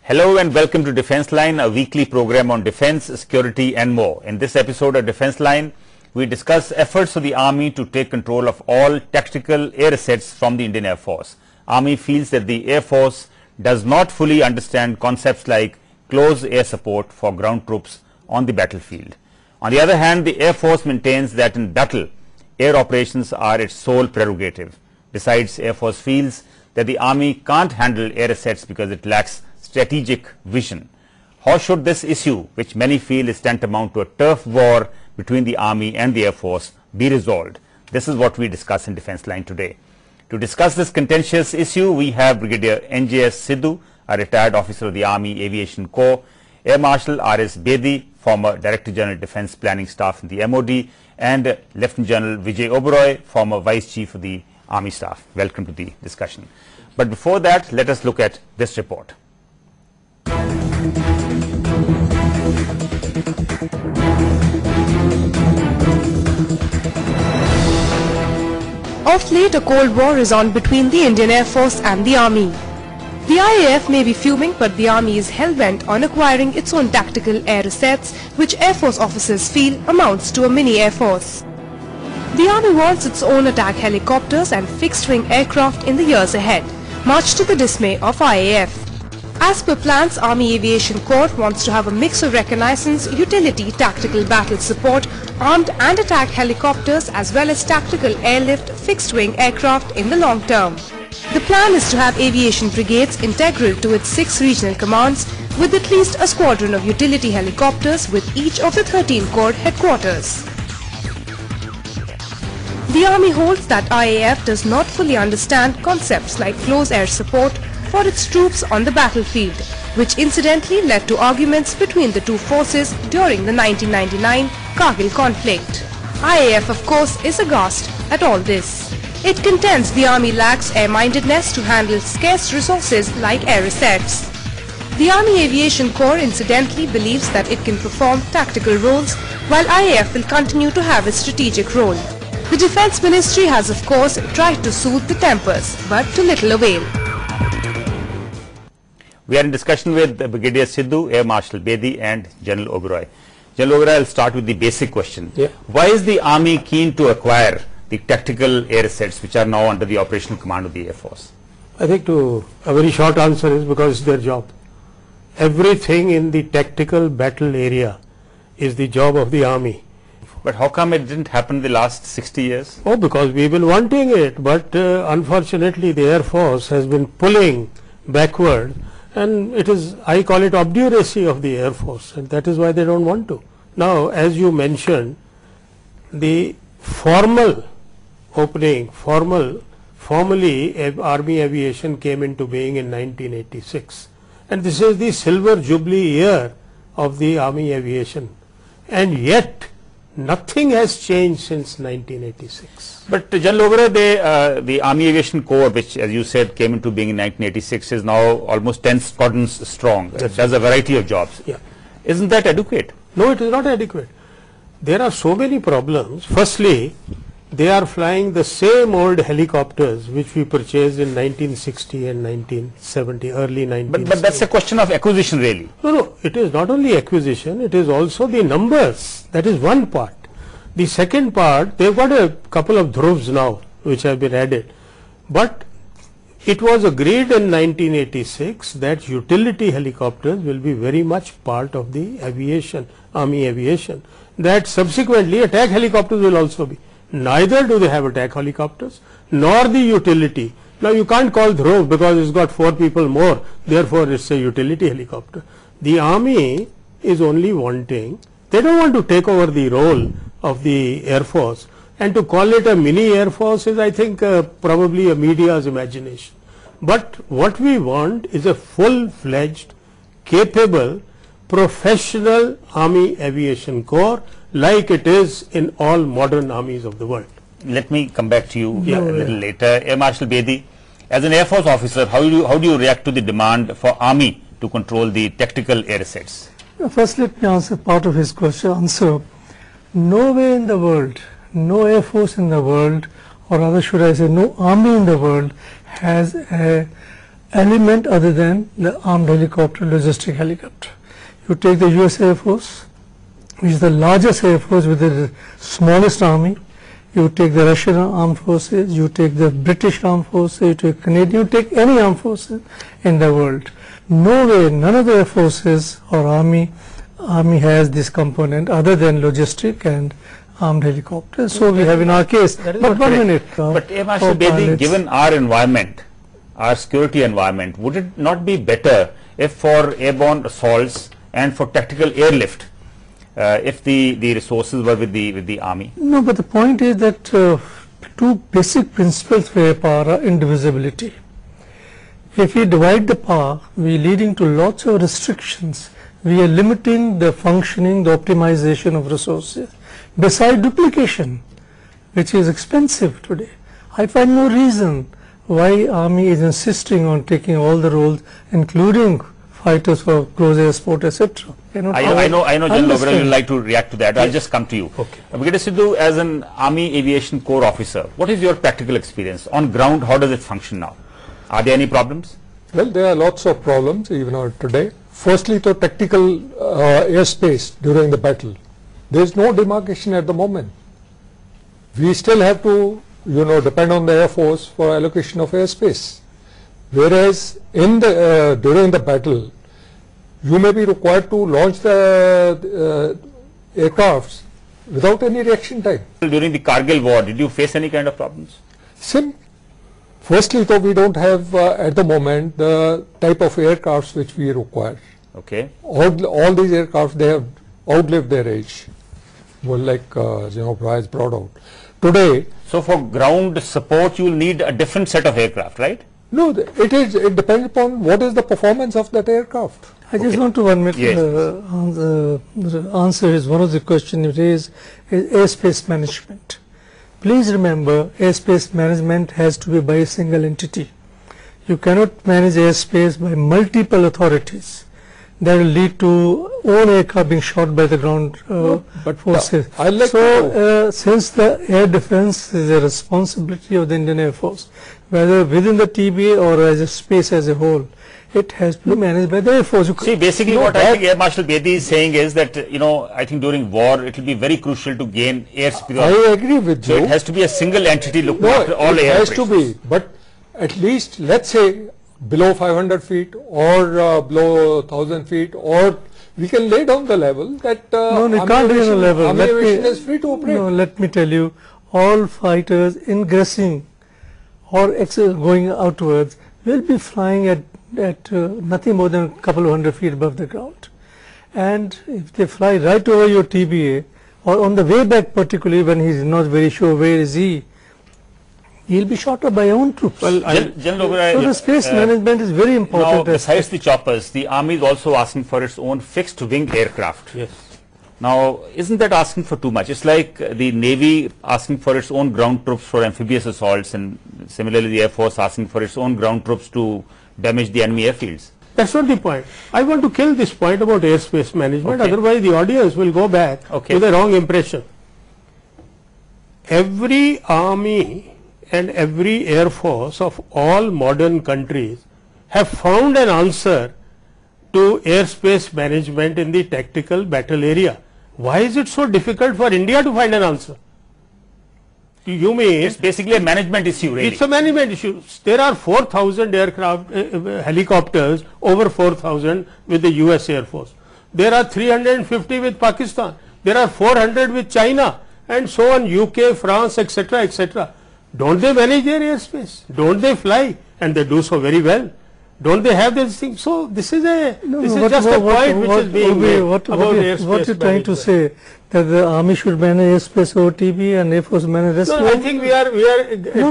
Hello and welcome to Defence Line, a weekly program on defence, security and more. In this episode of Defence Line, we discuss efforts of the Army to take control of all tactical air assets from the Indian Air Force. Army feels that the Air Force does not fully understand concepts like close air support for ground troops on the battlefield. On the other hand, the Air Force maintains that in battle, air operations are its sole prerogative. Besides, Air Force feels that the Army can't handle air assets because it lacks strategic vision. How should this issue, which many feel is tantamount to a turf war between the Army and the Air Force, be resolved? This is what we discuss in Defence Line today. To discuss this contentious issue, we have Brigadier NJS Sidhu, a retired officer of the Army Aviation Corps, Air Marshal R.S. Bedi, former Director General Defence Planning Staff in the MOD, and Lieutenant General Vijay Oberoi, former Vice Chief of the Army Staff. Welcome to the discussion. But before that, let us look at this report. Of late, a cold war is on between the Indian Air Force and the Army. The IAF may be fuming, but the Army is hell-bent on acquiring its own tactical air assets, which Air Force officers feel amounts to a mini Air Force. The Army wants its own attack helicopters and fixed-wing aircraft in the years ahead, much to the dismay of IAF. As per plans, Army Aviation Corps wants to have a mix of reconnaissance, utility, tactical battle support, armed and attack helicopters as well as tactical airlift, fixed-wing aircraft in the long term. The plan is to have aviation brigades integral to its 6 regional commands with at least a squadron of utility helicopters with each of the 13 corps headquarters. The Army holds that IAF does not fully understand concepts like close air support for its troops on the battlefield, which incidentally led to arguments between the two forces during the 1999 Kargil conflict. IAF, of course, is aghast at all this. It contends the Army lacks air-mindedness to handle scarce resources like air assets. The Army Aviation Corps incidentally believes that it can perform tactical roles while IAF will continue to have a strategic role. The Defence Ministry has, of course, tried to soothe the tempers, but to little avail. We are in discussion with Brigadier Sidhu, Air Marshal Bedi and General Oberoi. General Oberoi, I'll start with the basic question. Why is the Army keen to acquire the tactical air assets which are now under the operational command of the Air Force? I think a very short answer is because it's their job. Everything in the tactical battle area is the job of the Army. But how come it didn't happen in the last 60 years? Oh, because we've been wanting it, but unfortunately the Air Force has been pulling backward. And it is, I call it obduracy of the Air Force, and that is why they don't want to. Now, as you mentioned, the formal opening, formally Army Aviation came into being in 1986. And this is the silver jubilee year of the Army Aviation. And yet, nothing has changed since 1986. But General Oberoi, the Army Aviation Corps, which as you said came into being in 1986, is now almost 10 squadrons strong. It does a variety of jobs. Yeah. Isn't that adequate? No, it is not adequate. There are so many problems. Firstly, they are flying the same old helicopters which we purchased in 1960 and 1970, early 1970. But that's a question of acquisition really. No, it is not only acquisition, it is also the numbers. That is one part. The second part, they've got a couple of Dhruvs now which have been added. But it was agreed in 1986 that utility helicopters will be very much part of the aviation, Army Aviation. That subsequently attack helicopters will also be. Neither do they have attack helicopters nor the utility. Now you can't call Dhruv because it's got 4 people more, therefore it's a utility helicopter. The Army is only wanting, they don't want to take over the role of the Air Force, and to call it a mini Air Force is, I think, probably a media's imagination. But what we want is a full-fledged, capable, professional Army Aviation Corps like it is in all modern armies of the world. Let me come back to you a little later. Air Marshal Bedi, as an Air Force officer, how do you react to the demand for Army to control the tactical air assets? First, let me answer part of his question. Nowhere in the world, no Air Force in the world, or rather should I say no Army in the world has a element other than the armed helicopter, logistic helicopter. You take the US Air Force, which is the largest air force with the smallest army. You take the Russian armed forces, you take the British armed forces, you take Canadian, you take any armed forces in the world. No way, none of the air forces or army has this component other than logistic and armed helicopters. So we have in our case, but 1 minute. But Air Marshal Bedi, given our environment, our security environment, would it not be better if for airborne assaults and for tactical airlift, if the resources were with the army? No, but the point is that two basic principles for air power are indivisibility. If we divide the power, we are leading to lots of restrictions. We are limiting the functioning, the optimization of resources. Besides duplication, which is expensive today, I find no reason why army is insisting on taking all the roles, including fighters for close air support, etc. I know, General Lobera, you would like to react to that. I'll just come to you. Okay. Brigadier Sidhu, as an Army Aviation Corps officer, what is your practical experience? On ground, how does it function now? Are there any problems? Well, there are lots of problems even today. Firstly, the tactical airspace during the battle. There is no demarcation at the moment. We still have to, depend on the Air Force for allocation of airspace. Whereas in the during the battle, you may be required to launch the aircrafts without any reaction time. During the Kargil war, did you face any kind of problems? Firstly, though, we don't have at the moment the type of aircrafts which we require. Okay. All these aircrafts, they have outlived their age. Well, like Bryce brought out. Today. So for ground support, you will need a different set of aircraft, right? No, it depends upon what is the performance of that aircraft. I just want to admit, Yes. answer is one of the questions you raised is airspace management. Please remember, airspace management has to be by a single entity. You cannot manage airspace by multiple authorities. That will lead to all aircraft being shot by the ground forces. Since the air defense is a responsibility of the Indian Air Force, whether within the TBA or as a space as a whole, it has to be managed by the Air Force. See, basically what I think Air Marshal Bedi is saying is that, I think during war, it will be very crucial to gain airspeed. I agree with you. So it has to be a single entity looking after all air operations. It has to be, but at least, let's say, below 500 feet or below 1000 feet, or we can lay down the level that no, you can't lay down the level. Aviation is free to operate. No, let me tell you, all fighters ingressing or going outwards will be flying at nothing more than a couple of 100 feet above the ground. And if they fly right over your TBA, or on the way back particularly when he is not very sure where is he will be shot up by your own troops. Well, General Lobera, so the space management is very important. Now, besides the choppers, the Army is also asking for its own fixed wing aircraft. Yes. Now, isn't that asking for too much? It's like the Navy asking for its own ground troops for amphibious assaults, and similarly the Air Force asking for its own ground troops to damage the enemy airfields. That's not the point. I want to kill this point about airspace management, Okay. otherwise the audience will go back to the wrong impression. Every army and every air force of all modern countries have found an answer to airspace management in the tactical battle area. Why is it so difficult for India to find an answer? You mean It's basically a management issue, really. it's a management issue. There are 4,000 aircraft, helicopters, over 4,000 with the US Air Force. There are 350 with Pakistan. There are 400 with China, and so on, UK, France, etc., etc. Don't they manage their airspace? Don't they fly? And they do so very well. Don't they have this thing? So this is just a point which is being made about airspace. What you're trying to say, that the army should manage airspace over TB and Air Force manage rest. No, I think we are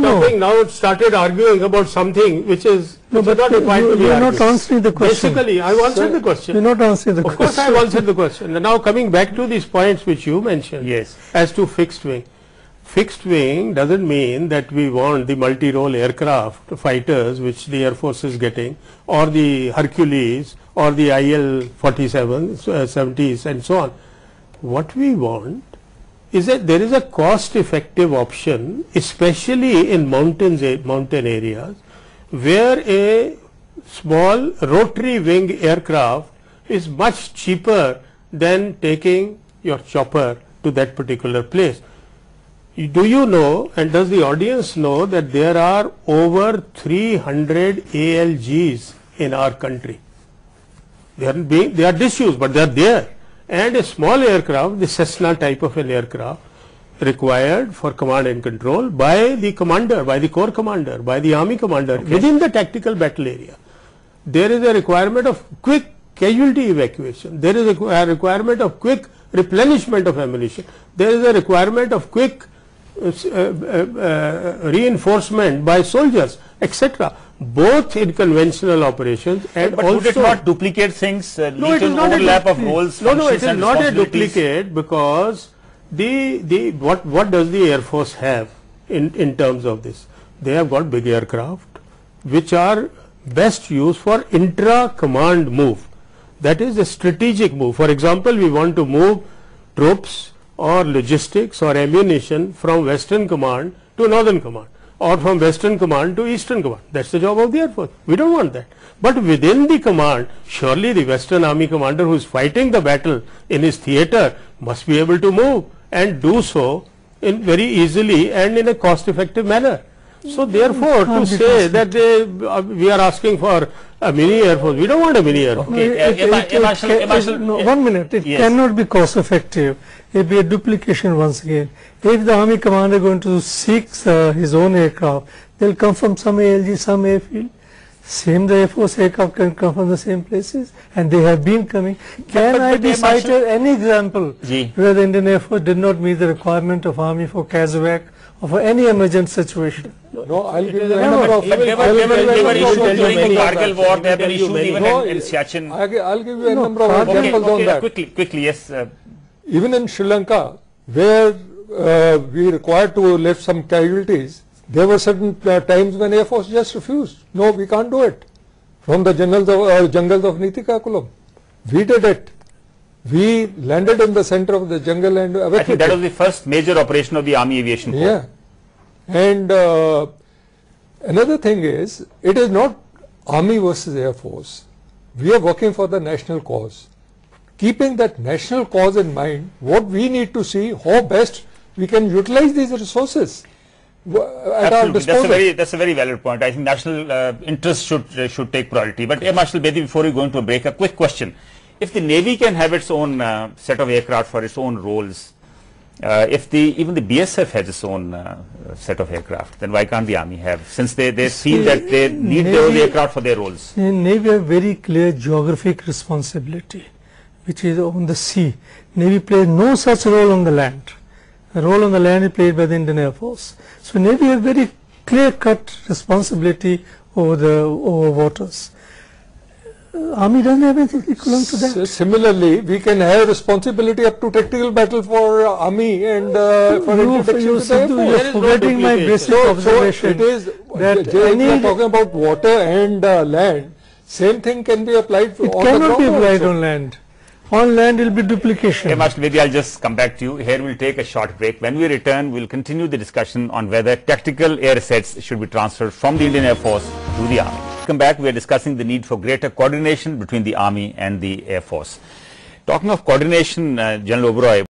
talking now. Started arguing about something which is not a point to be You're not argued. answering the question. Basically, I answered the question. You're not answering the Of question. course, I have answered the question. And now coming back to these points which you mentioned, Yes. as to fixed wing. Fixed wing doesn't mean that we want the multi-role aircraft fighters which the Air Force is getting, or the Hercules, or the IL-47, 70s and so on. What we want is that there is a cost-effective option, especially in mountain areas, where a small rotary wing aircraft is much cheaper than taking your chopper to that particular place. Do you know, and does the audience know, that there are over 300 ALGs in our country? They are disused, but they are there. And a small aircraft, the Cessna type of an aircraft, required for command and control by the commander, by the corps commander, by the army commander, within the tactical battle area. There is a requirement of quick casualty evacuation. There is a requirement of quick replenishment of ammunition. There is a requirement of quick reinforcement by soldiers, etc. Both in conventional operations and but also. would it not duplicate things? No, it is not overlap of roles. No, it is and not a responsibilities? duplicate, because what does the Air Force have in terms of this? They have got big aircraft which are best used for intra-command move. That is a strategic move. For example, we want to move troops or logistics or ammunition from Western Command to Northern Command, or from Western Command to Eastern Command. That's the job of the Air Force. We don't want that. But within the command, surely the Western Army commander who is fighting the battle in his theatre must be able to move and do so in very easily and in a cost-effective manner. So therefore, to say that we are asking for a mini Air Force, we don't want a mini Air Force. Okay. 1 minute. It Yes. cannot be cost effective. It will be a duplication once again. If the army commander is going to seek his own aircraft, they will come from some ALG, some airfield. Same, the Air Force aircraft can come from the same places, and they have been coming. Can I be cited any example where the Indian Air Force did not meet the requirement of army for CASEVAC or for any emergent situation? No, I'll give you a But number of. they were issued during the Kargil war. They have been issued even No, in Siachen. I'll give you a number of examples on that. Quickly, yes. Even in Sri Lanka, where we required to lift some casualties, there were certain times when Air Force just refused. No, we can't do it. From the jungles of Nitikakulam, we did it. We landed in the center of the jungle and I think that was the first major operation of the Army Aviation Corps. Yeah. And another thing is, it is not Army versus Air Force. We are working for the national cause. Keeping that national cause in mind, what we need to see, how best we can utilize these resources at our disposal. That's a very valid point. I think national interest should take priority. But Air Marshal Bedi, before we go into a break, a quick question. If the Navy can have its own set of aircraft for its own roles, if even the BSF has its own set of aircraft, then why can't the Army have? Since they feel that they need their own aircraft for their roles. In Navy have very clear geographic responsibility, which is on the sea. Navy plays no such role on the land. The role on the land is played by the Indian Air Force. So Navy have very clear-cut responsibility over waters. Army doesn't have anything equivalent to that. Similarly, we can have responsibility up to tactical battle for Army and for introduction to the Air Force. You're forgetting my basic observation. It is that we are talking about water and land. Same thing can be applied on the ground. It cannot be applied also. on land. On land it will be duplication. Air Marshal Bedi, I'll just come back to you. Here we'll take a short break. When we return, we'll continue the discussion on whether tactical air assets should be transferred from the Indian Air Force to the Army. Welcome back. We are discussing the need for greater coordination between the Army and the Air Force. Talking of coordination, General Oberoi,